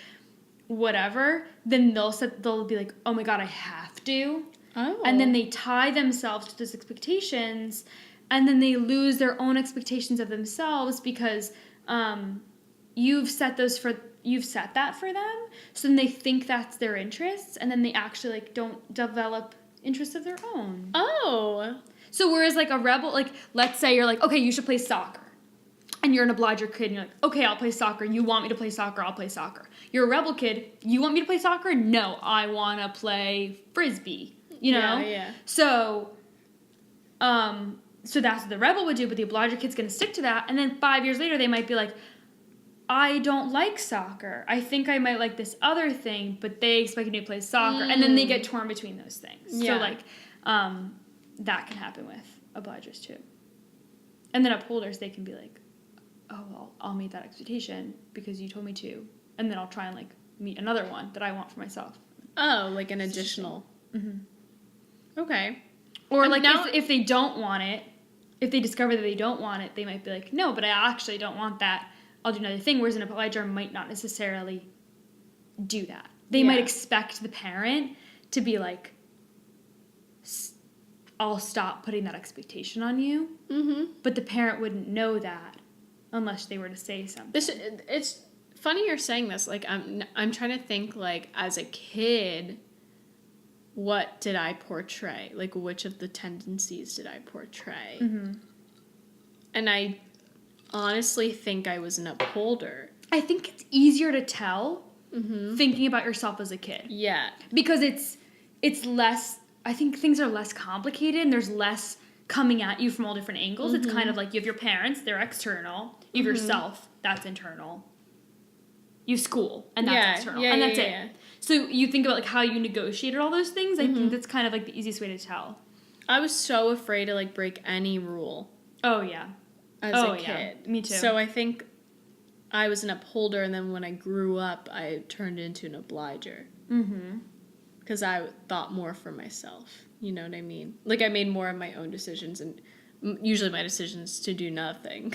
whatever, then they'll be like, oh, my God, I have to. Oh. And then they tie themselves to those expectations, and then they lose their own expectations of themselves because you've set that for them, so then they think that's their interests, and then they actually, like, don't develop interests of their own. Oh. So whereas, like, a rebel, like, let's say you're like, okay, you should play soccer, and you're an obliger kid, and you're like, okay, I'll play soccer. You want me to play soccer? I'll play soccer. You're a rebel kid. You want me to play soccer? No, I want to play frisbee. You know? Yeah. So that's what the rebel would do, but the obliger kid's going to stick to that, and then 5 years later, they might be like, I don't like soccer. I think I might like this other thing, but they expect me to play soccer. And then they get torn between those things. Yeah. So, like, that can happen with obligers, too. And then upholders, they can be like, oh, well, I'll meet that expectation because you told me to. And then I'll try and, like, meet another one that I want for myself. Oh, like an additional. Mm-hmm. Okay. Or, like, if they don't want it, if they discover that they don't want it, they might be like, no, but I actually don't want that. I'll do another thing, whereas an obliger might not necessarily do that. They might expect the parent to be like, I'll stop putting that expectation on you. Mm-hmm. But the parent wouldn't know that unless they were to say something. It's funny you're saying this. Like, I'm trying to think, like, as a kid, what did I portray? Like, which of the tendencies did I portray? Mm-hmm. And I honestly think I was an upholder. I think it's easier to tell thinking about yourself as a kid. Yeah. Because it's less, I think things are less complicated and there's less coming at you from all different angles. Mm-hmm. It's kind of like you have your parents, they're external. You have yourself, that's internal. You have school, and that's external. And that's it. Yeah. So you think about like how you negotiated all those things. I think that's kind of like the easiest way to tell. I was so afraid to like break any rule. Oh, yeah. As a kid. Yeah. Me too. So I think I was an upholder, and then when I grew up, I turned into an obliger. Mm-hmm. Because I thought more for myself. You know what I mean? Like, I made more of my own decisions, and usually my decisions to do nothing.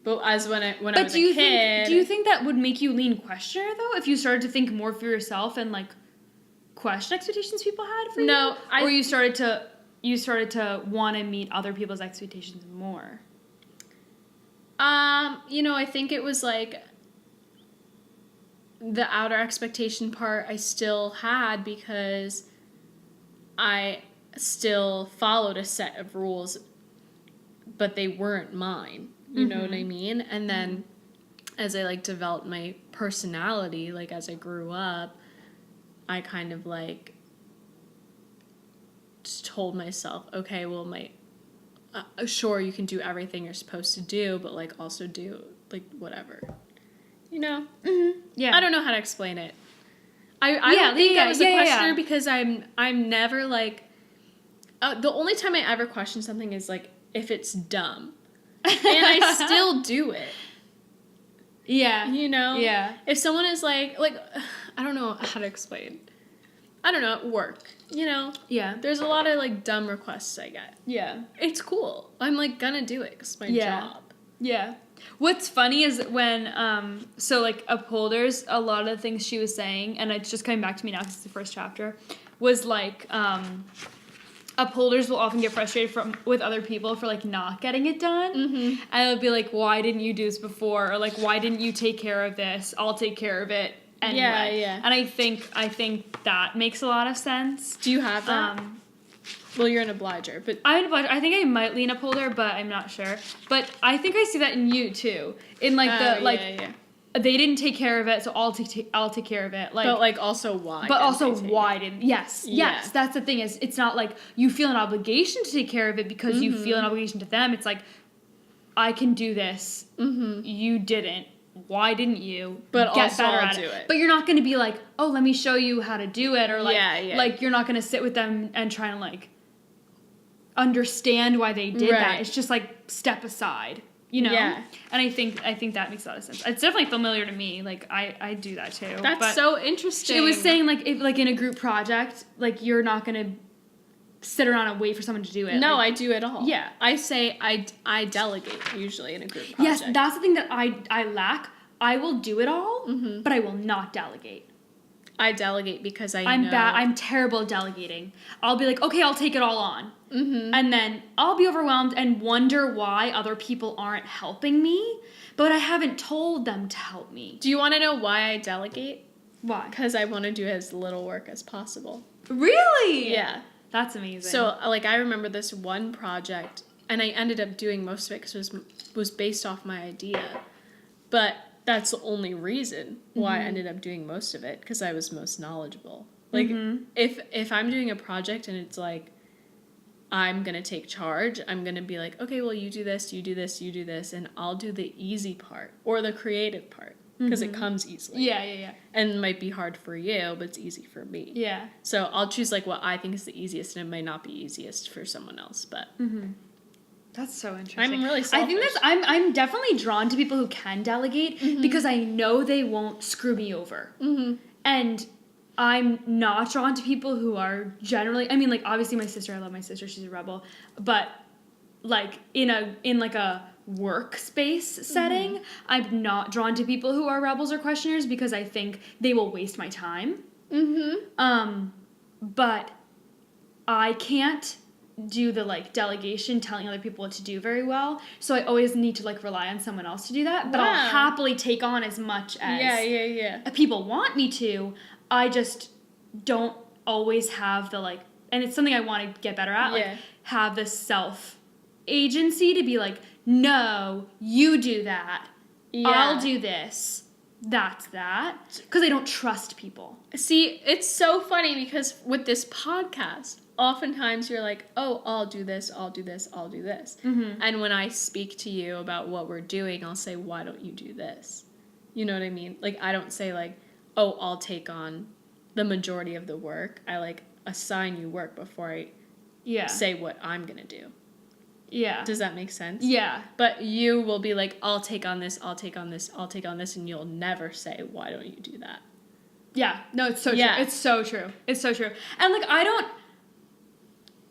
But as when I was a kid... Do you think that would make you lean questioner, though? If you started to think more for yourself and, like, question expectations people had for you? No, Or you started to want to meet other people's expectations more? I think it was, like... The outer expectation part I still had because I still followed a set of rules, but they weren't mine. You know what I mean? And then as I, like, developed my personality, like, as I grew up, I kind of, like, just told myself, okay, well, sure, you can do everything you're supposed to do, but, like, also do, like, whatever. You know? Mm-hmm. Yeah. I don't know how to explain it. I don't think I was a questioner because I'm never, like... the only time I ever question something is, like, if it's dumb. And I still do it. Yeah. You know? Yeah. If someone is like, I don't know how to explain. I don't know, at work, you know? Yeah. There's a lot of, like, dumb requests I get. Yeah. It's cool. I'm, like, gonna do it because it's my job. Yeah. What's funny is when, upholders, a lot of the things she was saying, and it's just coming back to me now because it's the first chapter, was, like, upholders will often get frustrated with other people for, like, not getting it done. Mm-hmm. And it'll be like, why didn't you do this before? Or, like, why didn't you take care of this? I'll take care of it anyway. Yeah. And I think that makes a lot of sense. Do you have that? Well, you're an obliger, but... I'm an obliger. I think I might lean upholder, but I'm not sure. But I think I see that in you, too. In, like, they didn't take care of it, so I'll take care of it. Like, but, like, also why? But also why didn't... Yes, that's the thing is, it's not like you feel an obligation to take care of it because you feel an obligation to them. It's like, I can do this. Mm-hmm. You didn't. Why didn't you? But get also better I'll at do it? it. But you're not going to be like, oh, let me show you how to do it. Or, like, like you're not going to sit with them and try and, like, understand why they did that. It's just, like, step aside. You know? Yeah. And I think that makes a lot of sense. It's definitely familiar to me. Like, I do that too. That's so interesting. It was saying, like, if, like, in a group project, like, you're not going to sit around and wait for someone to do it. No, like, I do it all. Yeah. I say I delegate, usually, in a group project. Yes, that's the thing that I lack. I will do it all, but I will not delegate. I delegate because I'm bad. I'm terrible at delegating. I'll be like, okay, I'll take it all on. Mm-hmm. And then I'll be overwhelmed and wonder why other people aren't helping me, but I haven't told them to help me. Do you want to know why I delegate? Why? Because I want to do as little work as possible. Really? Yeah. That's amazing. So, like, I remember this one project, and I ended up doing most of it because it was based off my idea. But that's the only reason why I ended up doing most of it, because I was most knowledgeable. Like, if I'm doing a project and it's like, I'm going to take charge, I'm going to be like, okay, well, you do this, you do this, you do this, and I'll do the easy part, or the creative part, because it comes easily. Yeah. And it might be hard for you, but it's easy for me. Yeah. So I'll choose, like, what I think is the easiest, and it might not be easiest for someone else, but... That's so interesting. I'm really selfish. I think I'm definitely drawn to people who can delegate because I know they won't screw me over. And I'm not drawn to people who are generally, I mean, like, obviously my sister, I love my sister, she's a rebel, but, like, in a workspace setting, I'm not drawn to people who are rebels or questioners because I think they will waste my time. But I can't do the like delegation, telling other people what to do very well. So I always need to like rely on someone else to do that. But I'll happily take on as much as people want me to. I just don't always have the like, and it's something I want to get better at, like have the self agency to be like, no, you do that. I'll do this. That's that. Because I don't trust people. See, it's so funny because with this podcast, oftentimes you're like, oh, I'll do this, I'll do this, I'll do this. And when I speak to you about what we're doing, I'll say, why don't you do this? You know what I mean? Like, I don't say like, oh, I'll take on the majority of the work. I like assign you work before I say what I'm going to do. Yeah. Does that make sense? Yeah. But you will be like, I'll take on this, I'll take on this, I'll take on this, and you'll never say, why don't you do that? Yeah. No, it's so true. It's so true. It's so true. And like,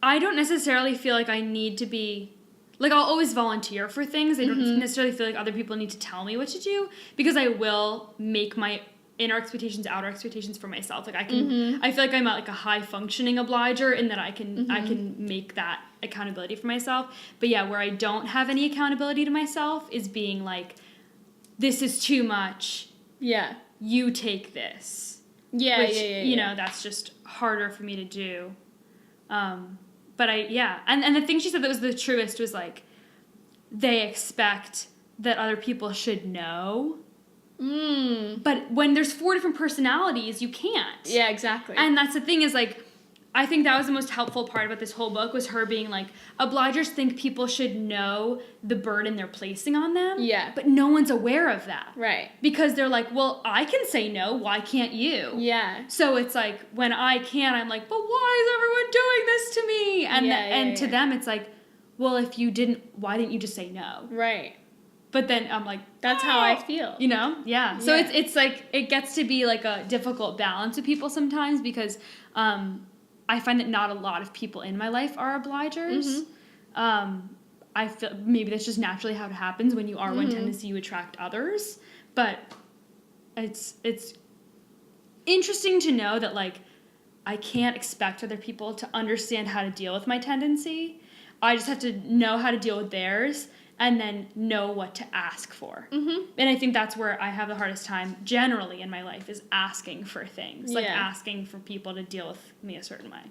I don't necessarily feel like I need to be, like, I'll always volunteer for things. I don't necessarily feel like other people need to tell me what to do, because I will make my inner expectations, outer expectations for myself. Like I can, I feel like I'm like a high functioning obliger in that I can make that accountability for myself. But yeah, where I don't have any accountability to myself is being like, this is too much. Yeah. You take this. Yeah, which, you know, that's just harder for me to do. But and the thing she said that was the truest was like, they expect that other people should know. But when there's 4 different personalities, you can't. Yeah, exactly. And that's the thing is, like, I think that was the most helpful part about this whole book was her being like, obligers think people should know the burden they're placing on them. Yeah. But no one's aware of that. Right. Because they're like, well, I can say no. Why can't you? Yeah. So it's like, when I can, I'm like, but why is everyone doing this to me? And to them, it's like, well, if you didn't, why didn't you just say no? Right. But then I'm like, that's how I feel. You know? Yeah. So it's like, it gets to be like a difficult balance with people sometimes because I find that not a lot of people in my life are obligers. I feel maybe that's just naturally how it happens. When you are one tendency, you attract others. But it's interesting to know that, like, I can't expect other people to understand how to deal with my tendency. I just have to know how to deal with theirs and then know what to ask for. And I think that's where I have the hardest time generally in my life is asking for things. Like asking for people to deal with me a certain way.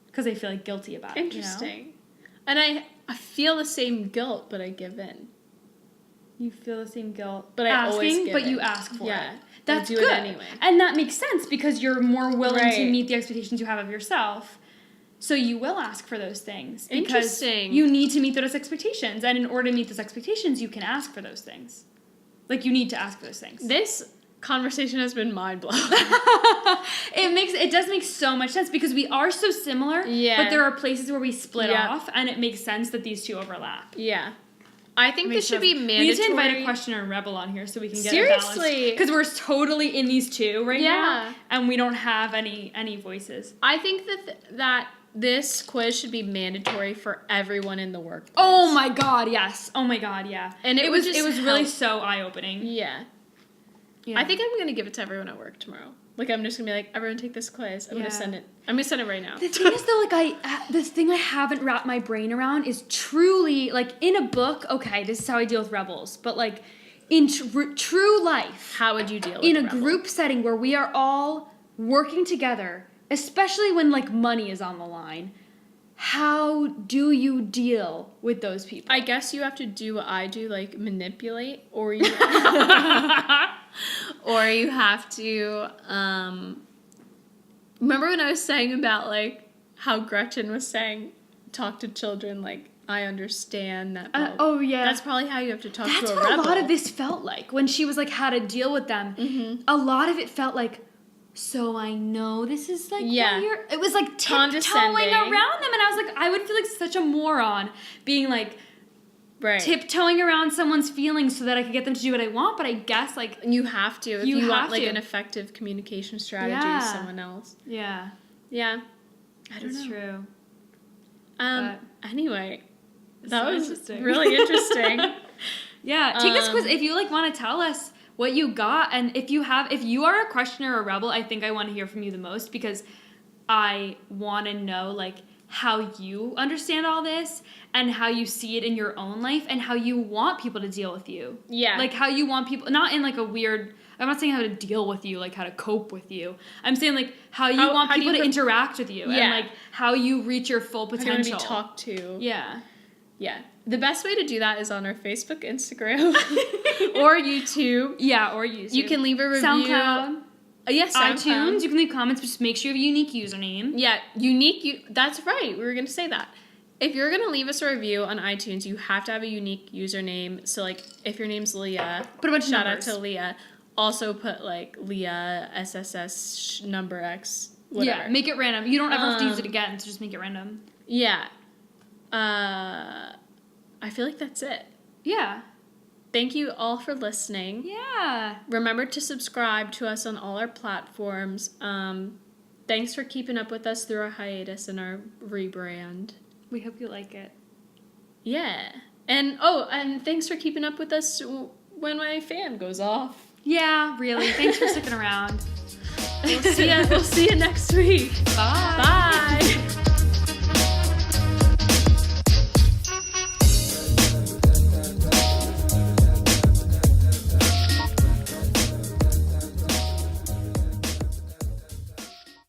Because I feel like guilty about it. Interesting. You know? And I feel the same guilt, but I give in. You feel the same guilt. But I always give in. You ask for it. That's good. It anyway. And that makes sense because you're more willing to meet the expectations you have of yourself. So you will ask for those things. Interesting. You need to meet those expectations. And in order to meet those expectations, you can ask for those things. Like, you need to ask for those things. This conversation has been mind-blowing. It does make so much sense because we are so similar. Yeah. But there are places where we split off, and it makes sense that these two overlap. Yeah. I think this should be mandatory. We need to invite a questioner and rebel on here so we can get a balance. Seriously. Because we're totally in these two right now. And we don't have any voices. I think that this quiz should be mandatory for everyone in the workplace. Oh my god, yes. Oh my god, yeah. And it was really so eye-opening. Yeah. I think I'm going to give it to everyone at work tomorrow. Like, I'm just going to be like, everyone take this quiz. I'm going to send it. I'm going to send it right now. The thing is, though, like, the thing I haven't wrapped my brain around is truly, like, in a book, okay, this is how I deal with rebels. But, like, in true life. How would you deal with in a rebel? Group setting where we are all working together, especially when, like, money is on the line, how do you deal with those people? I guess you have to do what I do, like, manipulate, or you... or you have to, remember when I was saying about, like, how Gretchen was saying, talk to children, like, I understand that. Oh, yeah. That's probably how you have to talk to a rebel. That's what a lot of this felt like. When she was, like, how to deal with them, a lot of it felt like, so I know this is, like, it was, like, tiptoeing around them, and I was like, I would feel like such a moron being, like, tiptoeing around someone's feelings so that I could get them to do what I want, but I guess, like... You have to if you want, like, an effective communication strategy with someone else. Yeah. Yeah. I don't know. It's true. Anyway, That was interesting. really interesting. Yeah, take this quiz if you like want to tell us what you got, and if you are a questioner or a rebel, I think I want to hear from you the most, because I want to know like how you understand all this and how you see it in your own life and how you want people to deal with you. Yeah. Like how you want people, not in like a weird, I'm not saying how to deal with you, like how to cope with you. I'm saying like how you want people to interact with you, and like how you reach your full potential. How you want to be talked to. Yeah. Yeah. The best way to do that is on our Facebook, Instagram, or YouTube. Yeah, or YouTube. You can leave a review. SoundCloud. Yes, iTunes. You can leave comments, but just make sure you have a unique username. Yeah, that's right. We were going to say that. If you're going to leave us a review on iTunes, you have to have a unique username. So, like, if your name's Leah, put a bunch of shout numbers. out to Leah. Also put, like, Leah, SSS, number X, whatever. Yeah, make it random. You don't ever have to use it again, so just make it random. Yeah. I feel like that's it. Yeah. Thank you all for listening. Yeah. Remember to subscribe to us on all our platforms. Thanks for keeping up with us through our hiatus and our rebrand. We hope you like it. Yeah. And thanks for keeping up with us when my fan goes off. Yeah, really. Thanks for sticking around. We'll see you next week. Bye. Bye.